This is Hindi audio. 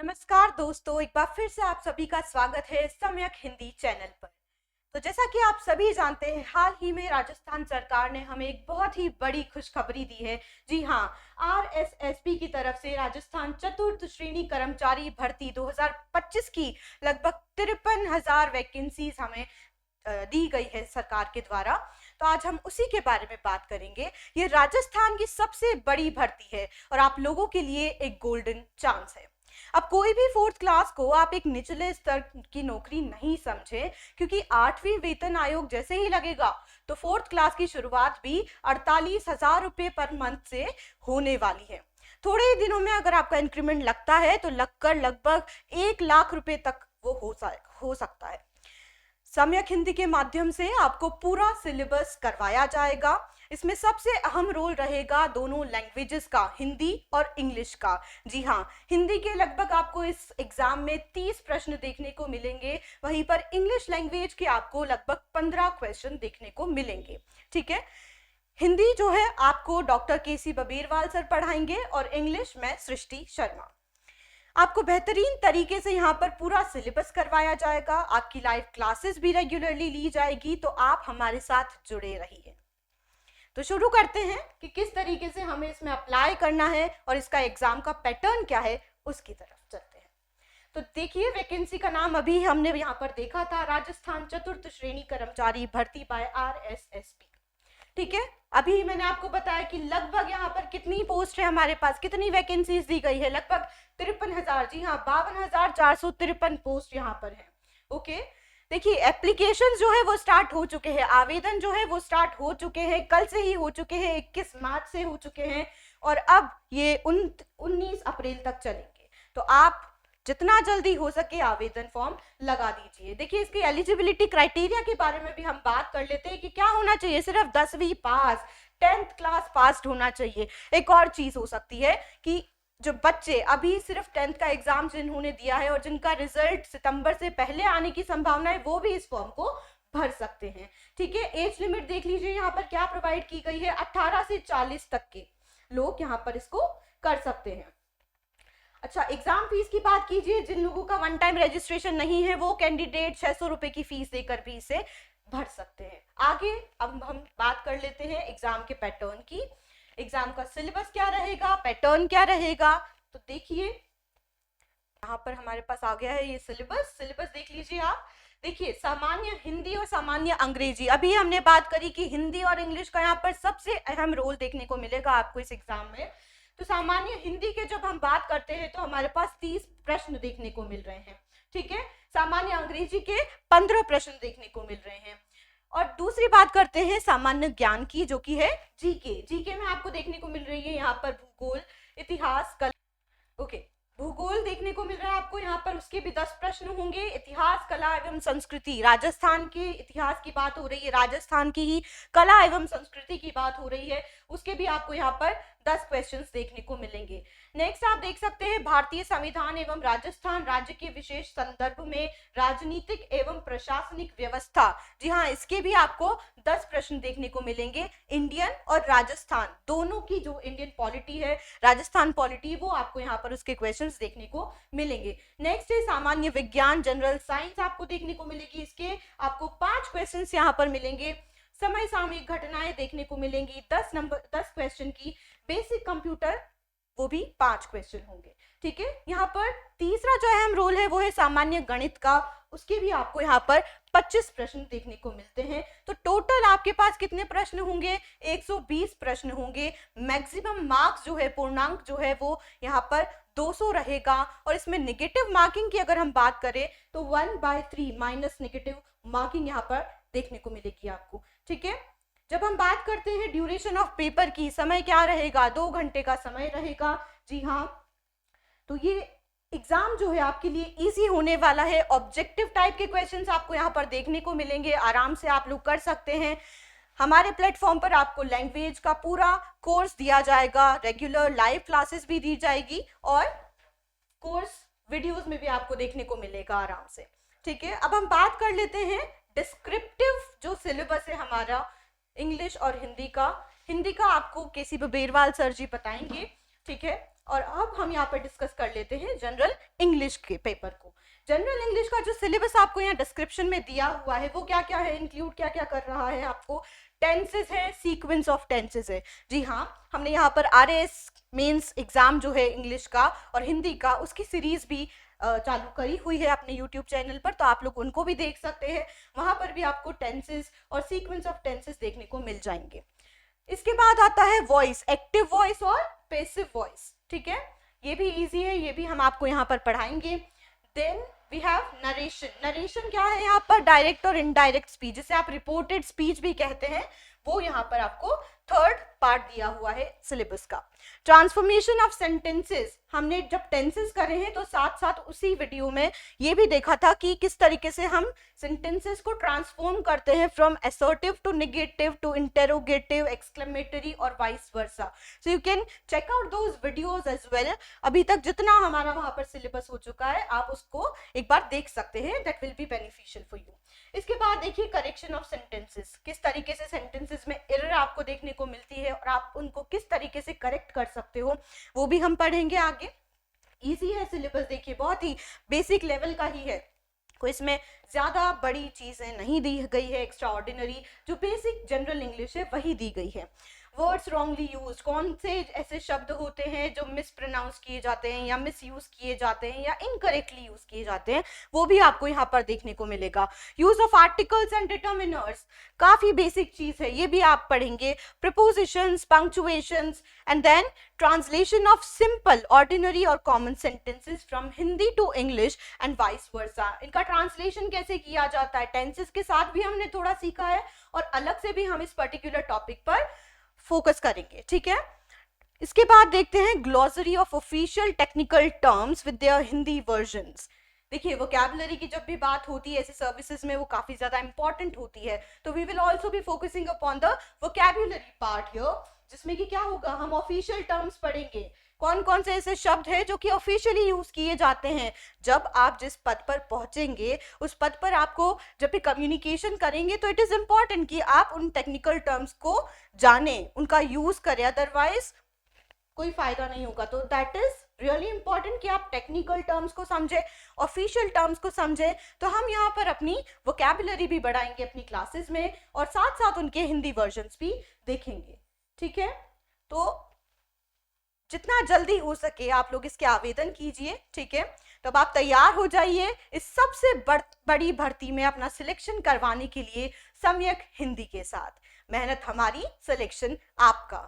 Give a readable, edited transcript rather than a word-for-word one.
नमस्कार दोस्तों, एक बार फिर से आप सभी का स्वागत है सम्यक हिंदी चैनल पर। तो जैसा कि आप सभी जानते हैं, हाल ही में राजस्थान सरकार ने हमें एक बहुत ही बड़ी खुशखबरी दी है। जी हाँ, आरएसएसबी की तरफ से राजस्थान चतुर्थ श्रेणी कर्मचारी भर्ती 2025 की लगभग 53,000 वैकेंसीज हमें दी गई है सरकार के द्वारा। तो आज हम उसी के बारे में बात करेंगे। ये राजस्थान की सबसे बड़ी भर्ती है और आप लोगों के लिए एक गोल्डन चांस है। अब कोई भी फोर्थ क्लास को आप एक निचले स्तर की नौकरी नहीं समझे, क्योंकि 8वीं वेतन आयोग जैसे ही लगेगा तो फोर्थ क्लास की शुरुआत भी 48,000 रुपए पर मंथ से होने वाली है। थोड़े ही दिनों में अगर आपका इंक्रीमेंट लगता है तो लगकर लगभग 1 लाख रुपए तक वो हो सकता है। सम्यक हिंदी के माध्यम से आपको पूरा सिलेबस करवाया जाएगा। इसमें सबसे अहम रोल रहेगा दोनों लैंग्वेजेस का, हिंदी और इंग्लिश का। जी हाँ, हिंदी के लगभग आपको इस एग्जाम में 30 प्रश्न देखने को मिलेंगे, वहीं पर इंग्लिश लैंग्वेज के आपको लगभग 15 क्वेश्चन देखने को मिलेंगे। ठीक है, हिंदी जो है आपको डॉक्टर केसी बबीरवाल सर पढ़ाएंगे और इंग्लिश में सृष्टि शर्मा। आपको बेहतरीन तरीके से यहाँ पर पूरा सिलेबस करवाया जाएगा। आपकी लाइव क्लासेस भी रेगुलरली ली जाएगी, तो आप हमारे साथ जुड़े रहिए। तो शुरू करते हैं कि किस तरीके से हमें इसमें अप्लाई करना है और इसका एग्जाम का पैटर्न क्या है, उसकी तरफ चलते हैं। तो देखिए, वैकेंसी का नाम अभी हमने यहाँ पर देखा था, राजस्थान चतुर्थ श्रेणी कर्मचारी भर्ती बाय आरएसएसबी। ठीक है, अभी मैंने आपको बताया कि लगभग यहाँ पर कितनी पोस्ट है हमारे पास, कितनी वैकेंसीज दी गई है, लगभग 53,000। जी हाँ, 52,453 पोस्ट यहाँ पर है। ओके, देखिए एप्लीकेशन जो है वो स्टार्ट हो चुके हैं, आवेदन जो है वो स्टार्ट हो चुके हैं, कल से ही हो चुके हैं, 21 मार्च से हो चुके हैं और अब ये 19 अप्रैल तक चलेंगे। तो आप जितना जल्दी हो सके आवेदन फॉर्म लगा दीजिए। देखिए, इसकी एलिजिबिलिटी क्राइटेरिया के बारे में भी हम बात कर लेते हैं कि क्या होना चाहिए। सिर्फ 10वीं पास, 10th क्लास पास होना चाहिए। एक और चीज हो सकती है कि जो बच्चे अभी सिर्फ 10th का एग्जाम जिन्होंने दिया है और जिनका रिजल्ट सितंबर से पहले आने की संभावना है, वो भी इस फॉर्म को भर सकते हैं। ठीक है, एज लिमिट देख लीजिए यहाँ पर क्या प्रोवाइड की गई है, 18 से 40 तक के लोग यहाँ पर इसको कर सकते हैं। अच्छा, एग्जाम फीस की बात कीजिए, जिन लोगों का वन टाइम रजिस्ट्रेशन नहीं है वो कैंडिडेट 600 रुपए की फीस देकर भी इसे भर सकते हैं। आगे अब हम बात कर लेते हैं एग्जाम के पैटर्न की। एग्जाम का सिलेबस क्या रहेगा, पैटर्न क्या रहेगा। तो देखिए, यहाँ पर हमारे पास आ गया है ये सिलेबस देख लीजिए आप। देखिए, सामान्य हिंदी और सामान्य अंग्रेजी, अभी हमने बात करी कि हिंदी और इंग्लिश का यहाँ पर सबसे अहम रोल देखने को मिलेगा आपको इस एग्जाम में। तो सामान्य हिंदी के जब हम बात करते हैं तो हमारे पास 30 प्रश्न देखने को मिल रहे हैं। ठीक है, सामान्य अंग्रेजी के 15 प्रश्न देखने को मिल रहे हैं। और दूसरी बात करते हैं सामान्य ज्ञान की, जो कि है जीके में आपको देखने को मिल रही है यहाँ पर भूगोल, इतिहास, कला। ओके, भूगोल देखने को मिल रहा है आपको यहाँ पर, उसके भी 10 प्रश्न होंगे। इतिहास, कला एवं संस्कृति, राजस्थान के इतिहास की बात हो रही है, राजस्थान की ही कला एवं संस्कृति की बात हो रही है, उसके भी आपको यहाँ पर 10 क्वेश्चंस देखने को मिलेंगे। नेक्स्ट आप देख सकते हैं भारतीय संविधान एवं राजस्थान राज्य के विशेष संदर्भ में राजनीतिक एवं प्रशासनिक व्यवस्था। जी हाँ, इसके भी आपको 10 प्रश्न देखने को मिलेंगे। इंडियन और राजस्थान दोनों की जो इंडियन पॉलिटी है, राजस्थान पॉलिटी, वो आपको यहाँ पर उसके क्वेश्चंस देखने को मिलेंगे। नेक्स्ट है सामान्य विज्ञान, जनरल साइंस आपको देखने को मिलेगी, इसके आपको 5 क्वेश्चंस यहाँ पर मिलेंगे। समय सामयिक घटनाएं देखने को मिलेंगी 10 क्वेश्चन की। बेसिक कंप्यूटर, वो भी 5 क्वेश्चन होंगे। ठीक है, यहाँ पर तीसरा जो अहम रोल है वो है सामान्य गणित का, उसके भी आपको यहाँ पर 25 प्रश्न देखने को मिलते हैं। तो टोटल आपके पास कितने प्रश्न होंगे, 120 प्रश्न होंगे। मैक्सिमम मार्क्स जो है, पूर्णांक जो है वो यहाँ पर 200 रहेगा। और इसमें नेगेटिव मार्किंग की अगर हम बात करें तो 1/3 माइनस नेगेटिव मार्किंग यहाँ पर देखने को मिलेगी आपको। ठीक है, जब हम बात करते हैं ड्यूरेशन ऑफ पेपर की, समय क्या रहेगा, 2 घंटे का समय रहेगा। जी हाँ, तो ये एग्जाम जो है आपके लिए इजी होने वाला है। ऑब्जेक्टिव टाइप के क्वेश्चंस आपको यहाँ पर देखने को मिलेंगे, आराम से आप लोग कर सकते हैं। हमारे प्लेटफॉर्म पर आपको लैंग्वेज का पूरा कोर्स दिया जाएगा, रेगुलर लाइव क्लासेस भी दी जाएगी और कोर्स वीडियोस में भी आपको देखने को मिलेगा आराम से। ठीक है, अब हम बात कर लेते हैं डिस्क्रिप्टिव जो सिलेबस है हमारा इंग्लिश और हिंदी का। हिंदी का आपको केसी बबीरवाल सर जी बताएंगे। ठीक है, और अब हम यहाँ पर डिस्कस कर लेते हैं जनरल इंग्लिश के पेपर को। जनरल इंग्लिश का जो सिलेबस आपको यहाँ डिस्क्रिप्शन में दिया हुआ है वो क्या क्या है, इंक्लूड क्या क्या कर रहा है आपको। टेंसेस है, सीक्वेंस ऑफ टेंसेस है। जी हाँ, हमने यहाँ पर RAS मेंस एग्जाम जो है इंग्लिश का और हिंदी का, उसकी सीरीज भी चालू करी हुई है अपने YouTube चैनल पर, तो आप लोग उनको भी देख सकते हैं। वहां पर भी आपको टेंसेस और सीक्वेंस ऑफ टेंसेस देखने को मिल जाएंगे। इसके बाद आता है वॉइस, एक्टिव वॉइस और पैसिव वॉइस। ठीक है, ये भी इजी है, ये भी हम आपको यहाँ पर पढ़ाएंगे। Then we have narration. Narration क्या है यहाँ पर, डायरेक्ट और इनडायरेक्ट स्पीच, जिसे आप रिपोर्टेड स्पीच भी कहते हैं, वो यहाँ पर आपको थर्ड पार्ट दिया हुआ है सिलेबस का। ट्रांसफॉर्मेशन ऑफ सेंटेंसेस, हमने जब टेंसेस करे हैं तो साथ साथ उसी वीडियो में ये भी देखा था कि किस तरीके से हम सेंटेंसेस को ट्रांसफॉर्म करते हैं from assertive to negative to interrogative, exclamatory और vice versa. So you can check out those videos as well. अभी तक जितना हमारा वहां पर सिलेबस हो चुका है आप उसको एक बार देख सकते हैं, that will be beneficial for you. इसके बाद देखिए करेक्शन ऑफ सेंटेंसेस, किस तरीके से सेंटेंसेस में एरर आपको देखने को मिलती है और आप उनको किस तरीके से करेक्ट कर सकते हो, वो भी हम पढ़ेंगे आगे। इजी है सिलेबस, देखिए बहुत ही बेसिक लेवल का ही है, कोई इसमें ज्यादा बड़ी चीजें नहीं दी गई है, एक्स्ट्रा ऑर्डिनरी जो बेसिक जनरल इंग्लिश है वही दी गई है। वर्ड्स रॉन्गली यूज, कौन से ऐसे शब्द होते हैं जो मिस प्रोनाउंस किए जाते हैं या मिस यूज किए जाते हैं या इनकरेक्टली यूज किए जाते हैं, वो भी आपको यहाँ पर देखने को मिलेगा। Use of articles and determiners, काफी बेसिक चीज है, ये भी आप पढ़ेंगे। Prepositions, punctuations and then translation of simple, ordinary और common sentences from Hindi to English and vice versa. इनका ट्रांसलेशन कैसे किया जाता है, टेंसेस के साथ भी हमने थोड़ा सीखा है और अलग से भी हम इस पर्टिकुलर टॉपिक पर फोकस करेंगे। ठीक है, इसके बाद देखते हैं glossary of official technical terms with their Hindi versions. देखिए वोकैबुलरी की जब भी बात होती है ऐसे सर्विसेज में वो काफी ज्यादा इंपॉर्टेंट होती है, तो we will also be focusing upon the vocabulary part here, जिसमें कि क्या होगा, हम ऑफिशियल टर्म्स पढ़ेंगे। कौन कौन से ऐसे शब्द हैं जो कि ऑफिशियली यूज किए जाते हैं। जब आप जिस पद पर पहुंचेंगे उस पद पर आपको जब भी कम्युनिकेशन करेंगे तो इट इज इंपॉर्टेंट कि आप उन टेक्निकल टर्म्स को जाने, उनका यूज करें, अदरवाइज कोई फायदा नहीं होगा। तो दैट इज रियली इंपॉर्टेंट कि आप टेक्निकल टर्म्स को समझे, ऑफिशियल टर्म्स को समझे। तो हम यहाँ पर अपनी वोकैबुलरी भी बढ़ाएंगे अपनी क्लासेस में और साथ साथ उनके हिंदी वर्जन्स भी देखेंगे। ठीक है, तो जितना जल्दी हो सके आप लोग इसके आवेदन कीजिए। ठीक है, तो अब आप तैयार हो जाइए इस सबसे बड़ी भर्ती में अपना सिलेक्शन करवाने के लिए सम्यक हिंदी के साथ। मेहनत हमारी, सिलेक्शन आपका।